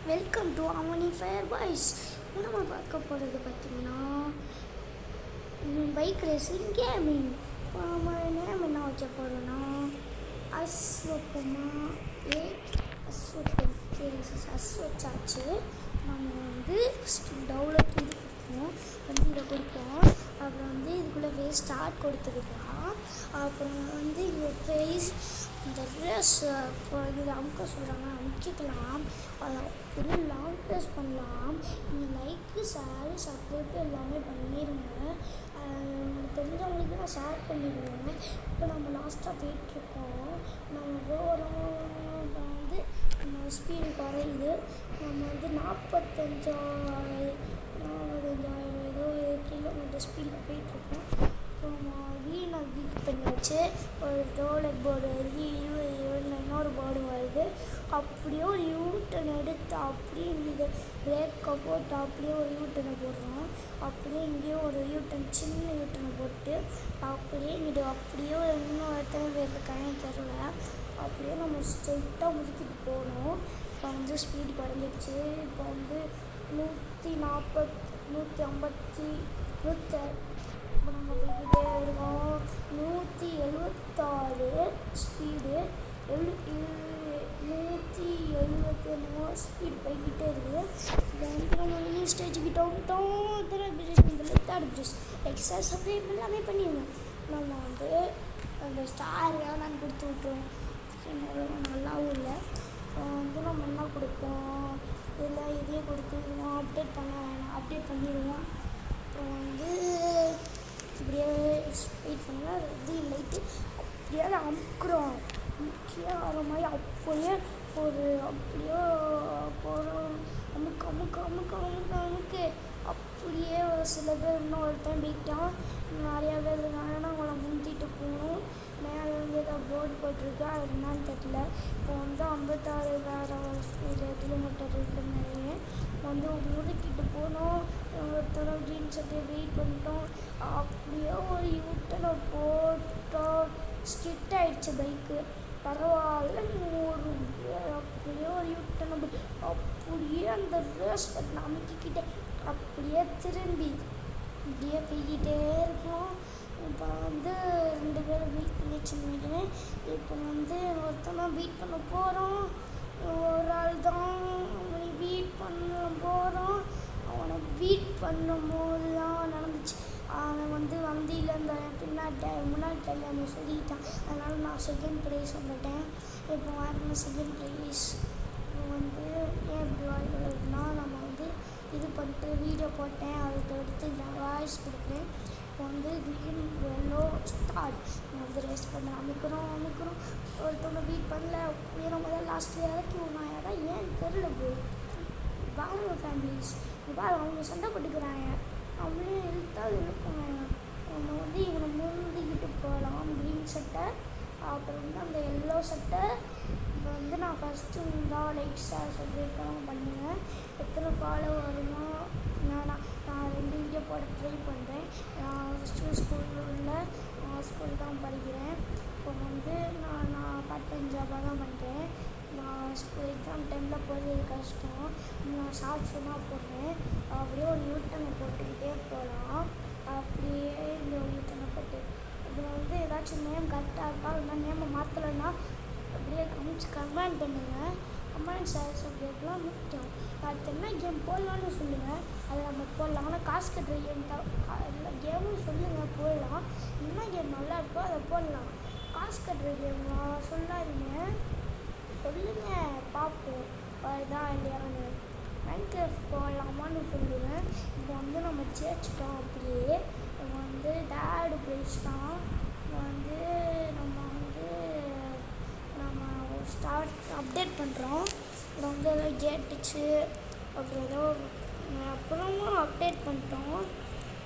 Welcome to Avani fire boys. நம்ம பார்க்க போகிறது பார்த்திங்கன்னா பைக் ரேசிங் கேமிங். நம்ம நேம் என்ன வைக்க போகிறோன்னா அஸ்வப்பமா அஸ்வப்பம் வச்சாச்சு. நம்ம டவுன்லோட் இது கொடுப்போம், இதை கொடுப்போம். அப்புறம் இதுக்குள்ளே ஸ்டார்ட் கொடுத்துருக்கலாம். அப்புறம் இங்கே ப்ரைஸ் இந்த ரேஸ் இப்போ இது அமுக்க சொல்கிறாங்க, அமுக்கிக்கலாம். அதை அப்படியே லாங் ப்ரெஸ் பண்ணலாம். நீங்கள் லைக்கு ஷேரு சப்ஸ்கிரைப் எல்லாமே பண்ணிடுங்க. உங்களுக்கு தெரிஞ்சவங்களுக்கு நான் ஷேர் பண்ணிடுவேன். இப்போ நம்ம லாஸ்ட்டாக போயிட்டுருக்கோம். நம்ம போகிறோம். இப்போ நம்ம ஸ்பீடு குறையுது. நம்ம 45,000 ஏதோ கிலோமீட்டர் ஸ்பீடில் போயிட்டுருக்கோம். நான் பீட் பண்ணியாச்சு. ஒரு டோலட் போர்டு வருது, 20 இன்னொரு போர்டு வருது. அப்படியே ஒரு யூட்டன் எடுத்து அப்படியே இங்கே பிரேக்கை போட்டு அப்படியே ஒரு யூட்டனை போடுறோம். அப்படியே இங்கேயும் ஒரு யூட்டன், சின்ன யூட்டனை போட்டு அப்படியே இங்கிட்டு அப்படியே இன்னும் எத்தனை பேர் இருக்காங்கன்னு தெரில. அப்படியே நம்ம ஸ்ட்ரெயிட்டாக முடிக்கிட்டு போகணும். இப்போ ஸ்பீடு குறைஞ்சிடுச்சு. இப்போ 140, 150, இப்போ நம்ம போய்கிட்டே இருக்கோம். 176 ஸ்பீடு, 170 ஸ்பீடு போய்கிட்டே இருக்குது. இப்போ நம்ம மினி ஸ்டேஜுக்கிட்ட வந்துட்டோம். தேர்ட் பிரிட்ஜ் எக்ஸ்ட்ரா சப்ஸ்கிரைப் எல்லாமே பண்ணிடுவோம். நம்ம அந்த ஸ்டார் நான் கொடுத்து விட்ருவோம். நல்லாவும் இல்லை. நம்ம என்ன கொடுப்போம், இதில் இதே கொடுத்துருவோம். அப்டேட் பண்ண வேணாம், அப்டேட் பண்ணிடுவோம். அப்புறம் இப்படியே வெயிட் பண்ணால் ரெடி லைட்டு அப்படியே அமுக்குறோம். முக்கியம் ஆகிற மாதிரி அப்படியே அப்படியே போகிறோம். அமுக்கு அப்படியே ஒரு சில பேர் இன்னும் ஒரு டைம் போயிட்டான். நிறையா பேர் இருக்காங்கன்னா அவங்கள முந்திட்டு போகணும். மேலே ஏதோ போர்டு போட்டிருக்கு, அது என்னன்னு தெரியல. இப்போ 56,000 கிலோமீட்டர் இருக்கிற மாதிரியே முறுக்கிட்டு போனோம். ஒருத்தர க்ரீன் சட்டையை வெயிட் பண்ணிட்டோம். அப்படியே ஒரு யூட்டனை போட்டோம். ஸ்கிட் ஆகிடுச்சு பைக்கு. பரவாயில்ல, அப்படியே ஒரு யூட்டனை அப்படியே அந்த ரேஸ் பட்டனை அமைக்கிக்கிட்டே அப்படியே திரும்பி இப்படியே போய்கிட்டே இருக்கோம். இப்போ 2 பேரும் பீட் பண்ணிடுச்சுன்னு நினைக்கிறேன். இப்போ ஒருத்தனை பீட் பண்ண போகிறோம். ஒரு ஆள் தான் அவனை பீட் பண்ண போகிறோம். அவனை பீட் பண்ணும்போது தான் நடந்துச்சு. அவன் வண்டியில் இந்த முன்னாடி டைமில் அவன் சொல்லிட்டான். அதனால் நான் செகண்ட் ப்ரைஸ் வந்துட்டேன். இப்போ வாங்கின செகண்ட் ப்ரைஸ். ஏன் இப்படி வாங்கினா நம்ம இது பண்ணிட்டு வீடியோ போட்டேன். அதுக்கு எடுத்து நான் வாய்ஸ் கொடுப்பேன். இப்போ க்ரீன் எல்லோ ஸ்டார் ரேஸ் பண்ண அமைக்கிறோம். ஒருத்தவங்க பீட் பண்ணல. அப்படியே நம்ம தான் லாஸ்ட்டில் இறக்கி விடணும். யாரா ஏன் தெரியல போய் பாருங்க ஃபேமிலிஸ். பாரு, அவங்க சண்டை போட்டுக்கிறாங்க. அவங்களே இழுப்பாங்க. நம்ம இவனை முந்திக்கிட்டு போகலாம். க்ரீன் சட்டை, அப்புறம் அந்த எல்லோ சட்டை. இப்போ நான் ஃபஸ்ட்டு லைக் ஷேர் சப்ஸ்கிரைப் பண்ணுவேன். எத்தனை ஃபாலோ வருமோ நான் 2 வீடியோ போட ட்ரை பண்ணுறேன். நான் ஸ்கூல் தான் படிக்கிறேன். இப்போ நான் பார்ட் டைம் ஜாபாக தான் பண்ணுறேன். நான் எக்ஸாம் டைமில் போகிறது கஷ்டம். நான் ஷார்ட்ஸ் தான் போடுறேன். அப்படியே ஒரு யூட்டனை போட்டுக்கிட்டே போகலாம். அப்படியே இந்த ஒரு யூட்டனை போட்டு இதில் ஏதாச்சும் நேம் கரெக்டாக இருக்கா, இல்லை நேமை மாற்றலைன்னா அப்படியே கமெண்ட் பண்ணுங்கள். கமெண்ட் ஷேர் சப்ஸ்கிரைப்லாம் முக்கியம். அடுத்து என்ன கேம் போடலான்னு சொல்லுங்கள், அதை நம்ம போடலாம். ஆனால் காசு கட்டுற கேம் தான். எல்லா கேமும் சொல்லுங்கள், போடலாம். என்ன கேம் நல்லா இருக்கோ அதை போடலாம். காசு கட்டுற கேம்மா சொல்லாதீங்க, சொல்லுங்கள் பார்ப்போம் வருதா இல்லையான்னு. மைன்கிராஃப்ட் போடலாமான்னு சொல்லுவேன். இப்போ நம்ம ஜெயிச்சிட்டோம். அப்படியே தேர்டு ப்ரைஸ் தான். நம்ம ஸ்டார்ட் அப்டேட் பண்ணுறோம். ஏதோ கேட்டுச்சு. அப்புறம் ஏதோ அப்புறமும் அப்டேட் பண்ணிட்டோம்.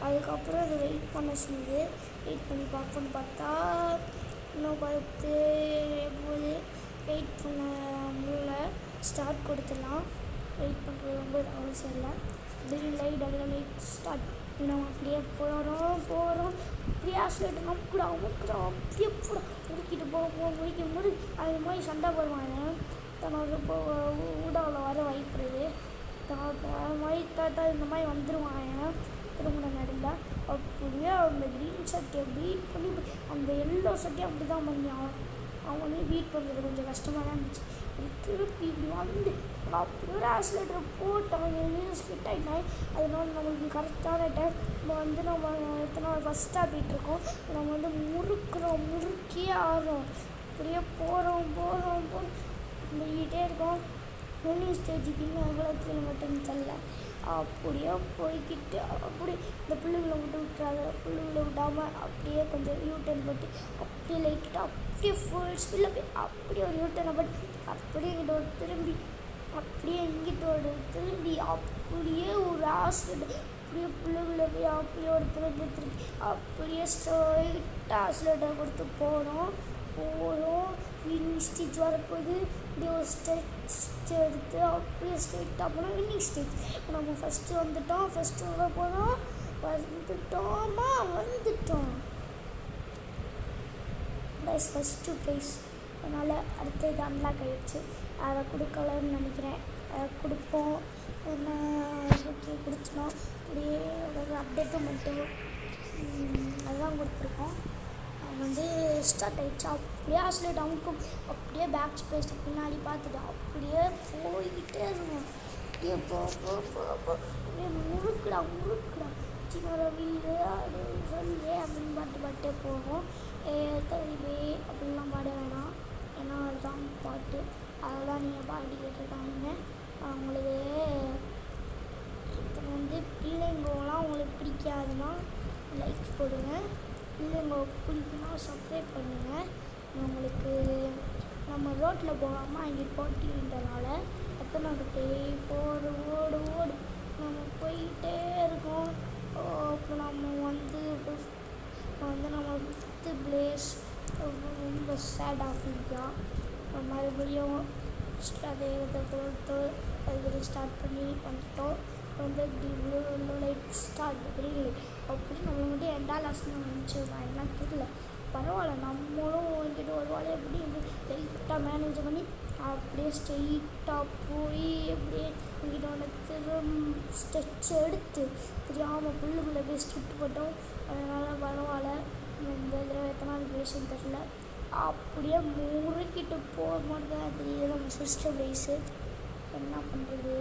அதுக்கப்புறம் அது வெயிட் பண்ண சொல்லுது. வெயிட் பண்ணி பார்ப்போன்னு பார்த்தா இன்னும் 10 போது வெயிட் பண்ண முடியல. ஸ்டார்ட் கொடுத்துடலாம். வெயிட் பண்ணுறது ரொம்ப அவசியம் இல்லை. திடீர்னு லைட் ஸ்டார்ட். நம்ம அப்படியே போகிறோம். அப்படியே ஆக்சிலேட் அமுக்குறோம். அப்படியே முடிக்கிட்டு போக அது மாதிரி சண்டை போடுவாங்க. தன்னோட ஊடாவில் வர வாய்ப்புறது. இந்த மாதிரி வந்துடுவான் திரும்ப நடந்தால். அப்படியே அந்த க்ரீன் சட்டையை பீட் பண்ணி அந்த எல்லோ சட்டையை அப்படி தான் பண்ணியான். அவனே பீட் பண்ணுறது கொஞ்சம் கஷ்டமாக தான் இருந்துச்சு. திருப்பி இப்படி வந்து அப்படி ஒரு ஆக்சிலேட்டரை போட்டு அவன் ஸ்கிட் ஆகிட்டான். அதனால நம்மளுக்கு கரெக்டான டைம் நம்ம எத்தனை ஃபஸ்ட்டாக போயிட்டுருக்கோம். நம்ம முறுக்கியே ஆடுறோம். அப்படியே போகிறோம் பண்ணிக்கிட்டே இருக்கோம். வின்னிங் ஸ்டேஜுக்கு இன்னும் எவ்வளோ கிலோமீட்டர்னு தெரில. அப்படியே போய்கிட்டு அப்படி இந்த புல்லுகளை விட்டுறாத, புல்லுகளை விடாமல் அப்படியே கொஞ்சம் யூட்டர்ன் போட்டு அப்படியே லைட்டாக அப்படியே ஃபுல் ஸ்பீடில் போய் அப்படியே ஒரு யூட்டர்னை போட்டு அப்படியே இங்கிட்ட ஒரு திரும்பி அப்படியே அப்படியே ஒரு ஆக்சிலேட்டர் அப்படியே புல்லுகளை போய் அப்படியே ஒரு திருப்பி அப்படியே ஸ்ட்ரைட்டாக ஆக்சிலேட்டர் கொடுத்து போகிறோம். வின்னிங் ஸ்டேஜ் வரப்போகுது. இப்படி ஒரு ஸ்டெச் எடுத்து அப்படியே ஸ்ட்ரைட்டாக போனால் வின்னிங் ஸ்டேஜ். நம்ம ஃபஸ்ட்டு வர போகிறோம். வந்துட்டோம் ப்ரைஸ், ஃபஸ்ட்டு ப்ரைஸ். அதனால் அடுத்த இது அன்லாக் ஆகிடுச்சு. அதை கொடுக்கலன்னு நினைக்கிறேன். அதை கொடுப்போம். என்ன ஓகே கொடுத்துட்டோம். அப்படியே ஒரு அப்டேட்டும் மட்டும் அதுதான் கொடுத்துருக்கோம். ஸ்டார்ட் ஆகிடுச்சு. அப்படியே ஆக்சிலேட் அமுக்கும். அப்படியே பேக் ஸ்பேஸ் பின்னாடி பார்த்துட்டு அப்படியே போய்கிட்டே இருக்கும். அப்படியே அப்படியே முறுக்குடா சின்ன வில்லு அது சொல்லு அப்படின்னு பாட்டே போகும். தவிரவே அப்படிலாம் பாட வேணாம், ஏன்னா அதுதான் பாட்டு. அதெல்லாம் நீங்கள் பாடிக்கிட்டு இருக்காங்க. அவங்களுக்கு இப்போ பிள்ளைங்கலாம் உங்களுக்கு பிடிக்காதுன்னா லைக்ஸ் போடுங்க. பிள்ளைங்க பிடிக்குன்னா சப்ஸ்கிரைப் பண்ணுங்கள். உங்களுக்கு நம்ம ரோட்டில் போகாமல் அங்கே போட்டின்றனால எத்தனை ஓடு நம்ம போயிட்டே இருக்கோம். அப்புறம் நம்ம நம்ம 5th பிளேஸ் ரொம்ப சேடாக ஃபீல். மறுபடியும் அதே இதை பொறுத்து அதுபடி ஸ்டார்ட் பண்ணி வந்துட்டோம். Blue light start green light அப்படி நம்ம மட்டும் எண்டா லாஸ்ட் நினச்சிருக்கோம். என்ன தெரியல, பரவாயில்ல. நம்மளும் வந்துட்டு ஒரு வாழை எப்படி லைட்டாக மேனேஜ் பண்ணி அப்படியே ஸ்ட்ரெயிட்டாக போய் அப்படியே எங்கிட்ட ஸ்டெச் எடுத்து தெரியாமல் புல்லுக்குள்ளே போய் ஸ்கிட் போட்டோம். அதனால் பரவாயில்ல. இந்த தடவை எத்தனாவது பிளேஸ்ன்னு தெரில. அப்படியே முறுக்கிட்டு போக மாட்டேன். தெரியுது நம்ம சிஸ்டர் பிளேஸு. என்ன பண்ணுறது?